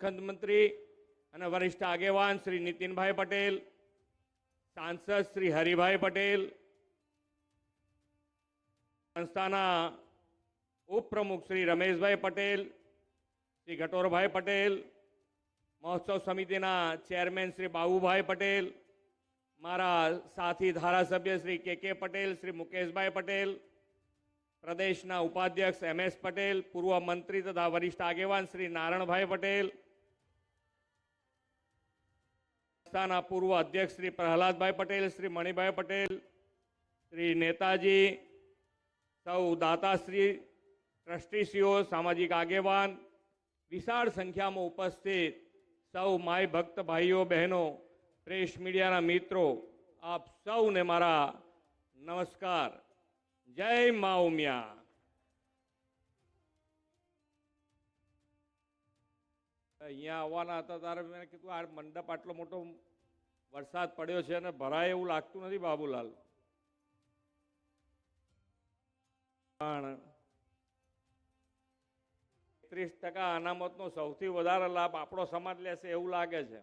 મુખ્યમંત્રી અને વરિષ્ઠ આગેવાન શ્રી નીતિનભાઈ પટેલ, સાંસદ શ્રી હરિભાઈ પટેલ, સંસ્થાના ઉપપ્રમુખ શ્રી રમેશભાઈ પટેલ, શ્રી ગટોરભાઈ પટેલ, મહોત્સવ સમિતિના ચેરમેન શ્રી બાબુભાઈ પટેલ, મારા સાથી ધારાસભ્ય શ્રી કે પટેલ, શ્રી મુકેશભાઈ પટેલ, પ્રદેશના ઉપાધ્યક્ષ MS પટેલ, પૂર્વ મંત્રી તથા વરિષ્ઠ આગેવાન શ્રી નારણભાઈ પટેલ, સંસ્થાના પૂર્વ અધ્યક્ષ શ્રી પ્રહલાદભાઈ પટેલ, શ્રી મણિભાઈ પટેલ, શ્રી નેતાજી, સૌ દાતાશ્રી, ટ્રસ્ટીશ્રીઓ, સામાજિક આગેવાન, વિશાળ સંખ્યામાં ઉપસ્થિત સૌ માય ભક્ત ભાઈઓ બહેનો, પ્રેસ મીડિયાના મિત્રો, આપ સૌને મારા નમસ્કાર. જય મા ઉમિયા. અહીંયા આવવાના હતા ત્યારે મેં કીધું આ મંડપ આટલો મોટો વરસાદ પડ્યો છે અને ભરાય એવું લાગતું નથી બાબુલાલ. પણ 30% અનામતનો સૌથી વધારે લાભ આપણો સમાજ લેશે એવું લાગે છે.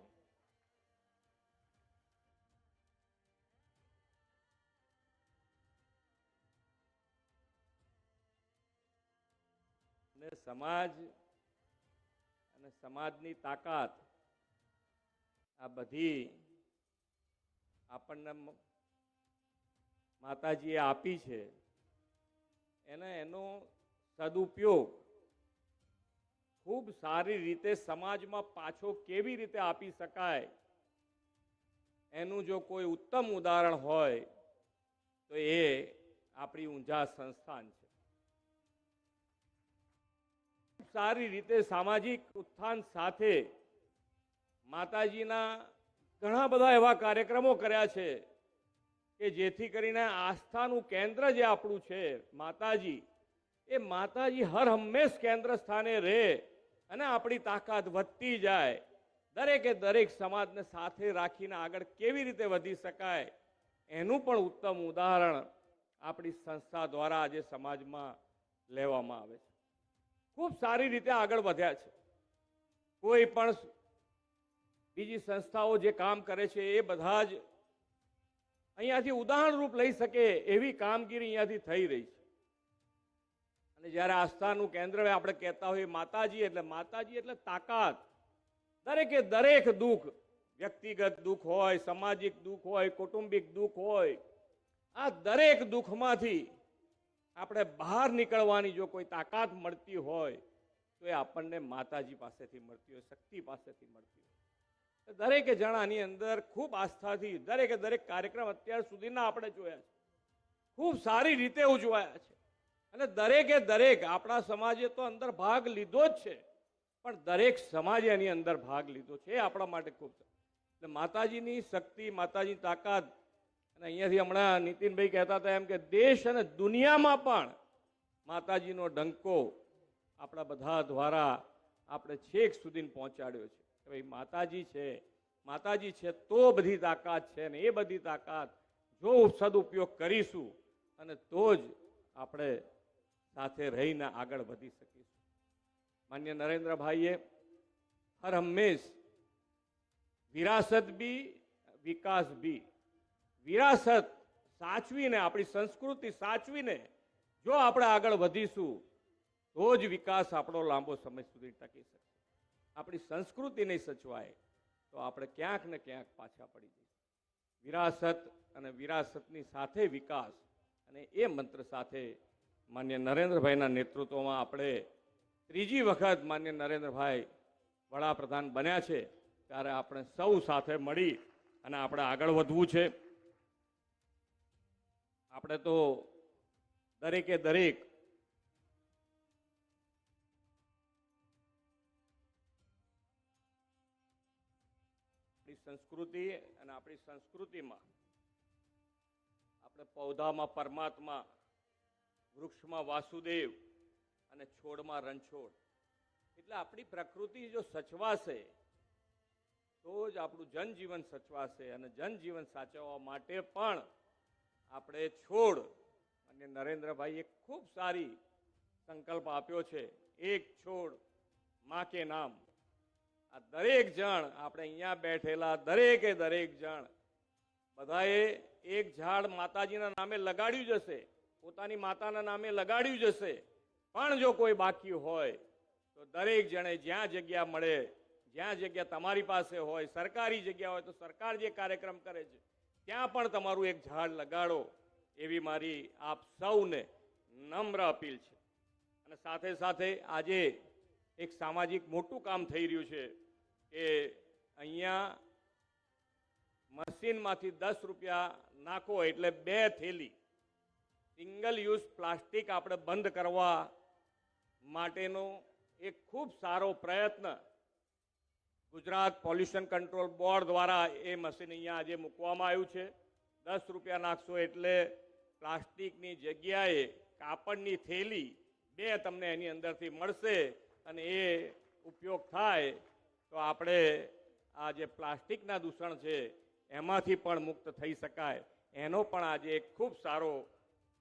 અને સમાજ અને સમાજની તાકાત આ બધી આપણને માતાજીએ આપી છે. એનો સદુપયોગ ખૂબ સારી રીતે સમાજમાં પાછો કેવી રીતે આપી શકાય એનું જો કોઈ ઉત્તમ ઉદાહરણ હોય તો એ આપણી ઊંઝા સંસ્થાન છે. સારી રીતે સામાજિક ઉત્થાન સાથે માતાજીના ઘણા બધા એવા કાર્યક્રમો કર્યા છે કે જેથી કરીને આસ્થાનું કેન્દ્ર જે આપણું છે માતાજી, એ માતાજી હર હંમેશ કેન્દ્ર સ્થાને રહે અને આપણી તાકાત વધતી જાય. દરેકે દરેક સમાજને સાથે રાખીને આગળ કેવી રીતે વધી શકાય એનું પણ ઉત્તમ ઉદાહરણ આપણી સંસ્થા દ્વારા આજે સમાજમાં લેવામાં આવે છે. ખૂબ સારી રીતે આગળ વધ્યા છે. કોઈ પણ બીજી સંસ્થાઓ જે કામ કરે છે એ બધા જ અહીંયાથી ઉદાહરણરૂપ લઈ શકે એવી કામગીરી અહીંયાથી થઈ રહી છે. અને જ્યારે આસ્થાનું કેન્દ્ર આપણે કહેતા હોઈએ માતાજી એટલે તાકાત. દરેકે દરેક દુઃખ, વ્યક્તિગત દુઃખ હોય, સામાજિક દુઃખ હોય, કૌટુંબિક દુઃખ હોય, આ દરેક દુઃખમાંથી આપણે બહાર નીકળવાની જો કોઈ તાકાત મળતી હોય તો એ આપણને માતાજી પાસેથી મળતી હોય, શક્તિ પાસેથી મળતી હોય. દરેકે જણાની અંદર ખૂબ આસ્થાથી દરેકે દરેક કાર્યક્રમ અત્યાર સુધીના આપણે જોયા છે, ખૂબ સારી રીતે ઉજવાયા છે. અને દરેકે દરેક આપણા સમાજે તો અંદર ભાગ લીધો જ છે, પણ દરેક સમાજે એની અંદર ભાગ લીધો છે. એ આપણા માટે ખૂબ એટલે માતાજીની શક્તિ, માતાજીની તાકાત. અને અહીંયાથી હમણાં નીતિનભાઈ કહેતા હતા એમ કે દેશ અને દુનિયામાં પણ માતાજીનો ડંકો આપણા બધા દ્વારા આપણે છેક સુધી પહોંચાડ્યો છે. ભાઈ માતાજી છે તો બધી તાકાત છે. ને એ બધી તાકાત જો સદુપયોગ કરીશું અને તો જ આપણે સાથે રહીને આગળ વધી શકીશું. માન્ય નરેન્દ્રભાઈએ હર હંમેશ વિરાસત બી વિકાસ બી, વિરાસત સાચવીને, આપણી સંસ્કૃતિ સાચવીને જો આપણે આગળ વધીશું તો જ વિકાસ આપણો લાંબો સમય સુધી ટકી શકે. આપણી સંસ્કૃતિ નહીં સચવાય તો આપણે ક્યાંક ને ક્યાંક પાછા પડી જઈશું. વિરાસત અને વિરાસતની સાથે વિકાસ, અને એ મંત્ર સાથે માન્ય નરેન્દ્રભાઈના નેતૃત્વમાં આપણે ત્રીજી વખત માન્ય નરેન્દ્રભાઈ વડાપ્રધાન બન્યા છે ત્યારે આપણે સૌ સાથે મળી અને આપણે આગળ વધવું છે. આપણે તો દરેકે દરેક સંસ્કૃતિ અને આપણી સંસ્કૃતિમાં આપણે પૌધામાં પરમાત્મા, વૃક્ષમાં વાસુદેવ અને છોડમાં રણછોડ. એટલે આપણી પ્રકૃતિ જો સચવાશે તો જ આપણું જનજીવન સચવાશે. અને જનજીવન સાચવવા માટે પણ આપણે છોડ, અને નરેન્દ્રભાઈએ ખૂબ સારી સંકલ્પ આપ્યો છે, એક છોડ માં કે નામ. દરેક જણ આપણે અહીંયા બેઠેલા દરેકે દરેક જણ બધાએ એક ઝાડ માતાજીના નામે લગાડ્યું જ હશે, પોતાની માતાના નામે લગાડ્યું જ હશે. પણ જો કોઈ બાકી હોય તો દરેક જણે જ્યાં જગ્યા મળે, જ્યાં જગ્યા તમારી પાસે હોય, સરકારી જગ્યા હોય તો સરકાર જે કાર્યક્રમ કરે છે ત્યાં પણ તમારું એક ઝાડ લગાડો, એવી મારી આપ સૌને નમ્ર અપીલ છે. અને સાથે સાથે આજે એક સામાજિક મોટું કામ થઈ રહ્યું છે કે અહીંયા મશીનમાંથી 10 રૂપિયા નાખો એટલે 2 થેલી સિંગલ યુઝ પ્લાસ્ટિક આપણે બંધ કરવા માટેનો એક ખૂબ સારો પ્રયત્ન ગુજરાત પોલ્યુશન કંટ્રોલ બોર્ડ દ્વારા એ મશીન અહીંયા આજે મૂકવામાં આવ્યું છે. 10 રૂપિયા નાખશો એટલે પ્લાસ્ટિકની જગ્યાએ કાપડની થેલી 2 તમને એની અંદરથી મળશે અને એ ઉપયોગ થાય તો આપણે આ જે પ્લાસ્ટિકના દૂષણ છે એમાંથી પણ મુક્ત થઈ શકાય. એનો પણ આજે એક ખૂબ સારો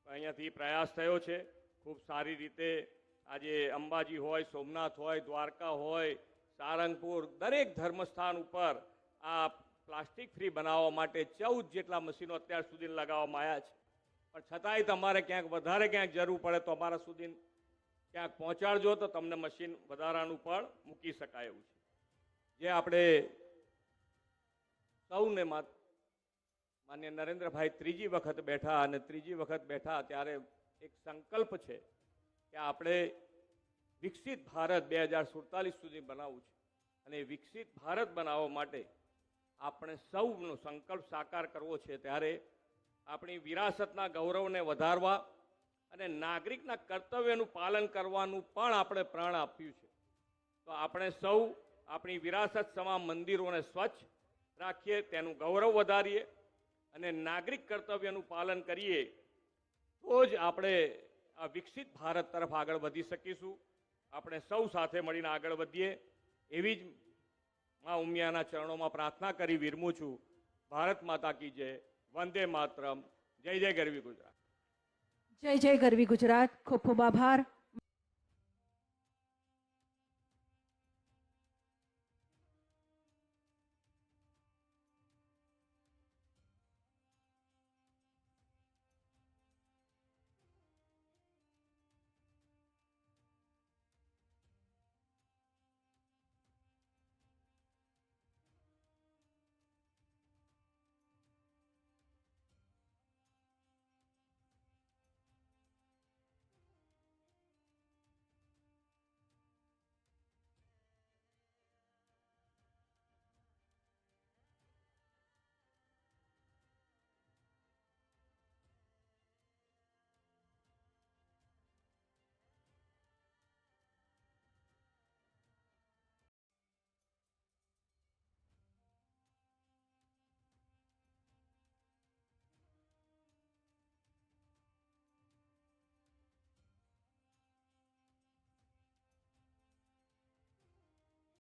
અહીંયાથી પ્રયાસ થયો છે. ખૂબ સારી રીતે આજે અંબાજી હોય, સોમનાથ હોય, દ્વારકા હોય, સારંગપુર દરેક ધર્મસ્થાન ઉપર આ પ્લાસ્ટિક ફ્રી બનાવવા માટે 14 જેટલા મશીનો અત્યાર સુધી લગાવવામાં આવ્યા છે. પણ છતાંય તમારે ક્યાંક વધારે ક્યાંક જરૂર પડે તો અમારા સુધી ક્યાંક પહોંચાડજો તો તમને મશીન વધારાનું પણ મૂકી શકાય એવું છે. જે આપણે સૌને માન્ય નરેન્દ્રભાઈ ત્રીજી વખત બેઠા અને ત્રીજી વખત બેઠા ત્યારે એક સંકલ્પ છે કે આપણે વિકસિત ભારત 2047 સુધી બનાવવું છે. અને વિકસિત ભારત બનાવવા માટે આપણે સૌનો સંકલ્પ સાકાર કરવો છે. ત્યારે આપણી વિરાસતના ગૌરવને વધારવા અને નાગરિકના કર્તવ્યનું પાલન કરવાનું પણ આપણે પ્રણ આપ્યું છે. તો આપણે સૌ આપણી વિરાસત સમા મંદિરોને સ્વચ્છ રાખીએ, તેનું ગૌરવ વધારીએ અને નાગરિક કર્તવ્યનું પાલન કરીએ તો જ આપણે આ વિકસિત ભારત તરફ આગળ વધી શકીશું. આપણે સૌ સાથે મળીને આગળ વધીએ એવી જ મા ઉમિયાના ચરણોમાં પ્રાર્થના કરી વિરમું છું. ભારત માતા કી જય. વંદે માતરમ. જય જય ગરવી ગુજરાત. જય જય ગરવી ગુજરાત. ખૂબ ખૂબ આભાર.